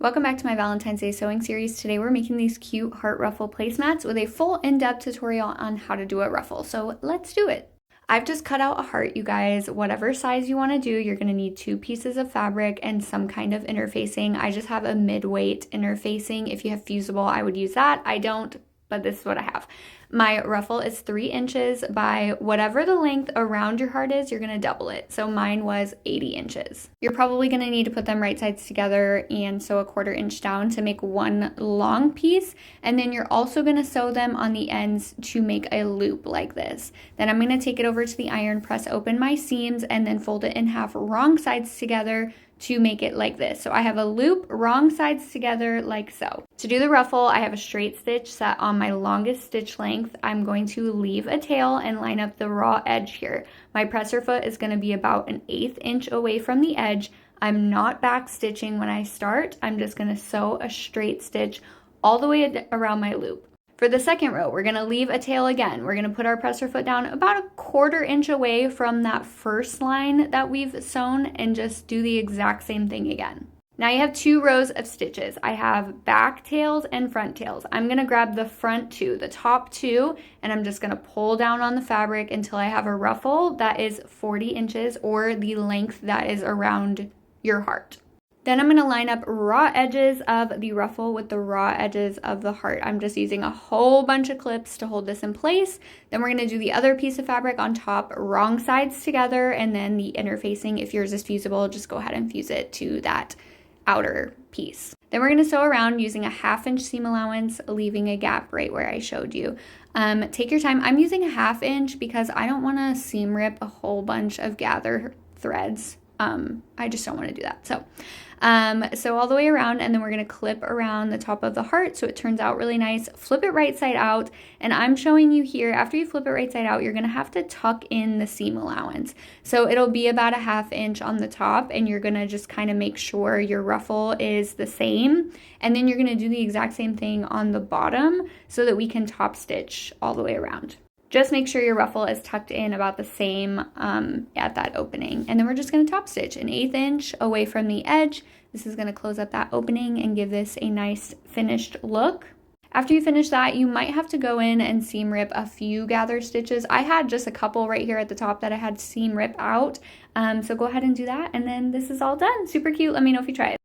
Welcome back to my Valentine's Day sewing series. Today we're making these cute heart ruffle placemats with a full in-depth tutorial on how to do a ruffle. So let's do it. I've just cut out a heart, you guys. Whatever size you want to do, you're going to need 2 pieces of fabric and some kind of interfacing. I just have a mid-weight interfacing. If you have fusible, I would use that. I don't, but this is what I have. My ruffle is 3 inches by whatever the length around your heart is, you're gonna double it. So mine was 80 inches. You're probably gonna need to put them right sides together and sew a 1/4 inch down to make one long piece. And then you're also gonna sew them on the ends to make a loop like this. Then I'm gonna take it over to the iron press, open my seams, and then fold it in half wrong sides together to make it like this. So I have a loop, wrong sides together like so. To do the ruffle, I have a straight stitch set on my longest stitch length. I'm going to leave a tail and line up the raw edge here. My presser foot is going to be about 1/8 inch away from the edge. I'm not back stitching when I start. I'm just going to sew a straight stitch all the way around my loop. For the second row, we're gonna leave a tail again. We're gonna put our presser foot down about 1/4 inch away from that first line that we've sewn and just do the exact same thing again. Now you have 2 rows of stitches. I have back tails and front tails. I'm gonna grab the front 2, the top 2, and I'm just gonna pull down on the fabric until I have a ruffle that is 40 inches or the length that is around your heart. Then I'm going to line up raw edges of the ruffle with the raw edges of the heart. I'm just using a whole bunch of clips to hold this in place. Then we're going to do the other piece of fabric on top, wrong sides together, and then the interfacing. If yours is fusible, just go ahead and fuse it to that outer piece. Then we're going to sew around using a 1/2 inch seam allowance, leaving a gap right where I showed you. Take your time. I'm using a 1/2 inch because I don't want to seam rip a whole bunch of gather threads. I just don't want to do that. So all the way around, and then we're going to clip around the top of the heart so it turns out really nice. Flip it right side out, and I'm showing you here, after you flip it right side out, you're going to have to tuck in the seam allowance. So it'll be about a 1/2 inch on the top, and you're going to just kind of make sure your ruffle is the same. And then you're going to do the exact same thing on the bottom so that we can top stitch all the way around. Just make sure your ruffle is tucked in about the same at that opening. And then we're just going to top stitch 1/8 inch away from the edge. This is going to close up that opening and give this a nice finished look. After you finish that, you might have to go in and seam rip a few gather stitches. I had just a couple right here at the top that I had seam rip out. So go ahead and do that. And then this is all done. Super cute. Let me know if you try it.